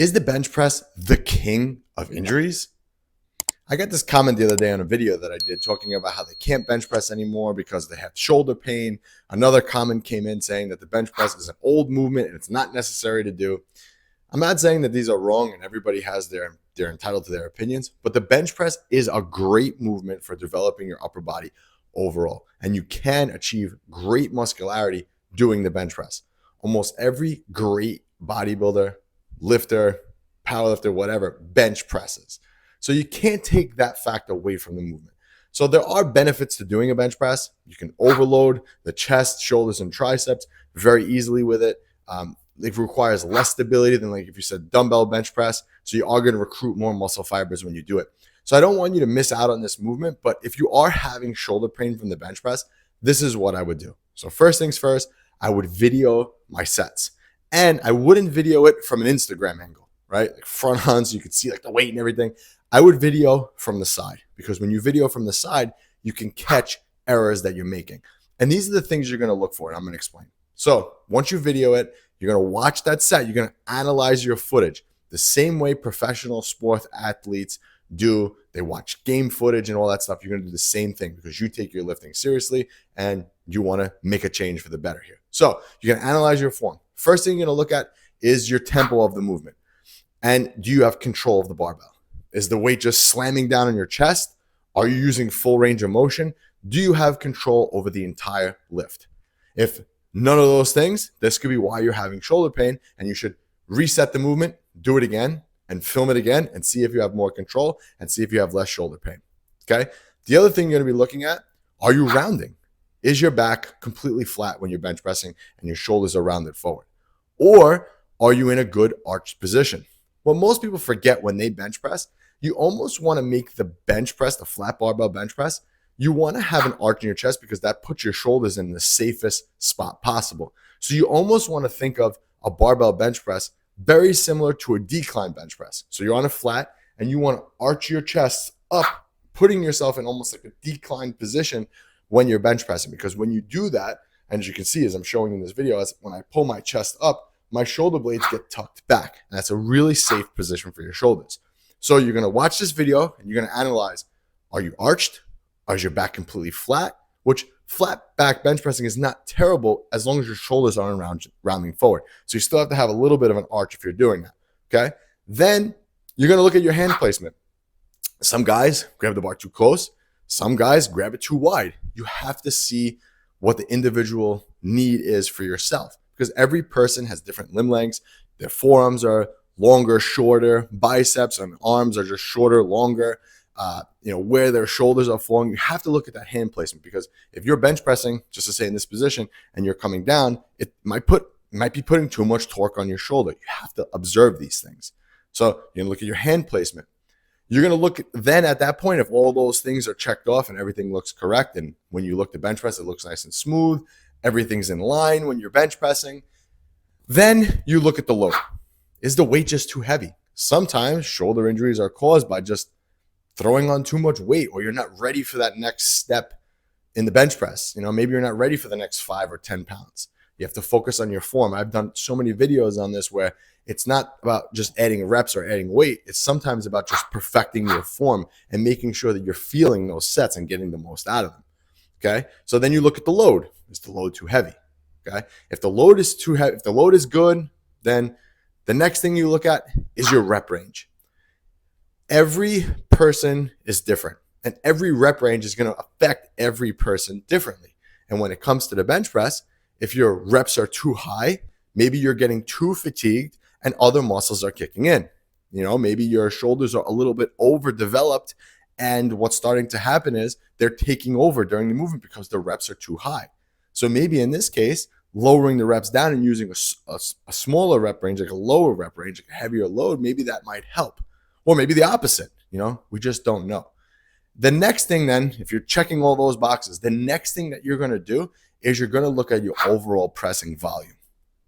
Is the bench press the king of injuries? I got this comment the other day on a video that I did talking about how they can't bench press anymore because they have shoulder pain. Another comment came in saying that the bench press is an old movement and it's not necessary to do. I'm not saying that these are wrong and everybody has they're entitled to their opinions, but the bench press is a great movement for developing your upper body overall. And you can achieve great muscularity doing the bench press. Almost every great bodybuilder, lifter, powerlifter, whatever, bench presses. So you can't take that fact away from the movement. So there are benefits to doing a bench press. You can overload the chest, shoulders, and triceps very easily with it. It requires less stability than like if you said dumbbell bench press. So you are going to recruit more muscle fibers when you do it. So I don't want you to miss out on this movement, but if you are having shoulder pain from the bench press, this is what I would do. So first things first, I would video my sets. And I wouldn't video it from an Instagram angle, right? Like front on so you could see like the weight and everything. I would video from the side because when you video from the side, you can catch errors that you're making. And these are the things you're going to look for, and I'm going to explain. So once you video it, you're going to watch that set. You're going to analyze your footage the same way professional sport athletes do. They watch game footage and all that stuff. You're going to do the same thing because you take your lifting seriously and you want to make a change for the better here. So you're going to analyze your form. First thing you're going to look at is your tempo of the movement. And do you have control of the barbell? Is the weight just slamming down on your chest? Are you using full range of motion? Do you have control over the entire lift? If none of those things, this could be why you're having shoulder pain, and you should reset the movement, do it again, and film it again, and see if you have more control and see if you have less shoulder pain. Okay? The other thing you're going to be looking at, are you rounding? Is your back completely flat when you're bench pressing and your shoulders are rounded forward? Or are you in a good arched position? What most people forget when they bench press, you almost want to make the bench press, the flat barbell bench press, you want to have an arch in your chest because that puts your shoulders in the safest spot possible. So you almost want to think of a barbell bench press very similar to a decline bench press. So you're on a flat and you want to arch your chest up, putting yourself in almost like a declined position when you're bench pressing. Because when you do that, and as you can see as I'm showing in this video, as when I pull my chest up, my shoulder blades get tucked back. And that's a really safe position for your shoulders. So you're going to watch this video and you're going to analyze, are you arched? Is your back completely flat? Which flat back bench pressing is not terrible as long as your shoulders aren't rounding forward. So you still have to have a little bit of an arch if you're doing that, okay? Then you're going to look at your hand placement. Some guys grab the bar too close. Some guys grab it too wide. You have to see what the individual need is for yourself because every person has different limb lengths. Their forearms are longer, shorter. Biceps and arms are just shorter, longer. Where their shoulders are falling, you have to look at that hand placement because if you're bench pressing, just to say in this position, and you're coming down, it might be putting too much torque on your shoulder. You have to observe these things. So you're gonna look at your hand placement. You're gonna look then at that point if all those things are checked off and everything looks correct. And when you look to bench press, it looks nice and smooth. Everything's in line when you're bench pressing. Then you look at the load. Is the weight just too heavy? Sometimes shoulder injuries are caused by just throwing on too much weight, or you're not ready for that next step in the bench press. Maybe you're not ready for the next 5 or 10 pounds. You have to focus on your form. I've done so many videos on this where it's not about just adding reps or adding weight. It's sometimes about just perfecting your form and making sure that you're feeling those sets and getting the most out of them. Okay. So then you look at the load. Is the load too heavy? Okay. If the load is too heavy, if the load is good, then the next thing you look at is your rep range. Every person is different, and every rep range is going to affect every person differently. And when it comes to the bench press, if your reps are too high, maybe you're getting too fatigued and other muscles are kicking in. Maybe your shoulders are a little bit overdeveloped, and what's starting to happen is they're taking over during the movement because the reps are too high. So maybe in this case, lowering the reps down and using a smaller rep range, like a lower rep range, like a heavier load, maybe that might help. Or maybe the opposite, we just don't know. The next thing then, if you're checking all those boxes, the next thing that you're going to do is you're going to look at your overall pressing volume.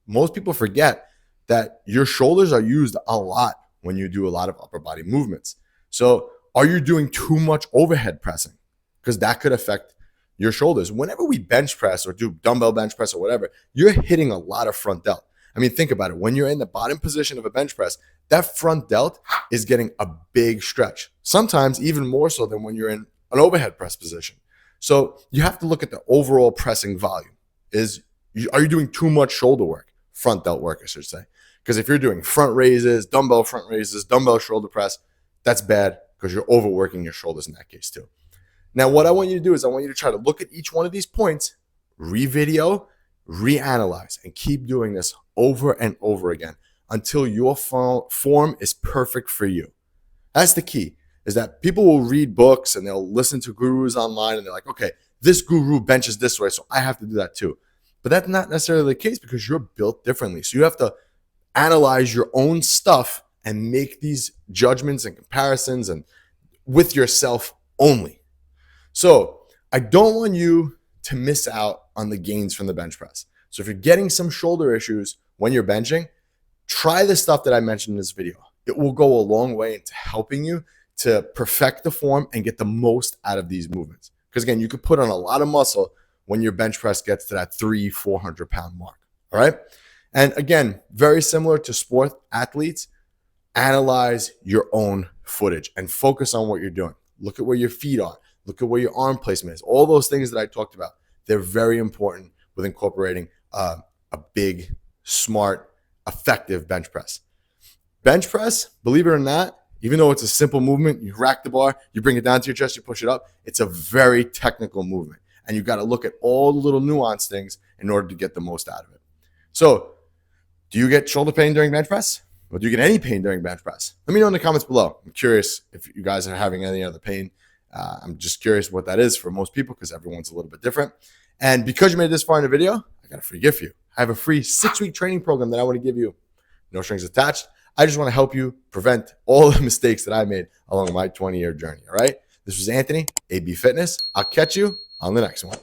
Most people forget that your shoulders are used a lot when you do a lot of upper body movements. So are you doing too much overhead pressing? Because that could affect your shoulders. Whenever we bench press or do dumbbell bench press or whatever, you're hitting a lot of front delt. I mean, think about it. When you're in the bottom position of a bench press, that front delt is getting a big stretch, sometimes even more so than when you're in an overhead press position. So you have to look at the overall pressing volume. Are you doing too much shoulder work? Front delt work, I should say. Because if you're doing front raises, dumbbell front raises, dumbbell shoulder press, that's bad because you're overworking your shoulders in that case too. Now, what I want you to do is I want you to try to look at each one of these points, re-video, reanalyze, and keep doing this over and over again until your form is perfect for you. That's the key, is that people will read books and they'll listen to gurus online and they're like, okay, this guru benches this way, so I have to do that too. But that's not necessarily the case because you're built differently. So you have to analyze your own stuff and make these judgments and comparisons and with yourself only. So I don't want you to miss out on the gains from the bench press. So if you're getting some shoulder issues when you're benching, try the stuff that I mentioned in this video. It will go a long way into helping you to perfect the form and get the most out of these movements. Because again, you could put on a lot of muscle when your bench press gets to that 300-400 pound mark. All right. And again, very similar to sport athletes, analyze your own footage and focus on what you're doing. Look at where your feet are. Look at where your arm placement is. All those things that I talked about, they're very important with incorporating a big, smart, effective bench press. Bench press, believe it or not, even though it's a simple movement, you rack the bar, you bring it down to your chest, you push it up, it's a very technical movement. And you've got to look at all the little nuanced things in order to get the most out of it. So, do you get shoulder pain during bench press? Or do you get any pain during bench press? Let me know in the comments below. I'm curious if you guys are having any other pain. I'm just curious what that is for most people because everyone's a little bit different. And because you made it this far in the video, I got a free gift for you. I have a free 6-week training program that I want to give you. No strings attached. I just want to help you prevent all the mistakes that I made along my 20-year journey. All right. This was Anthony, AB Fitness. I'll catch you on the next one.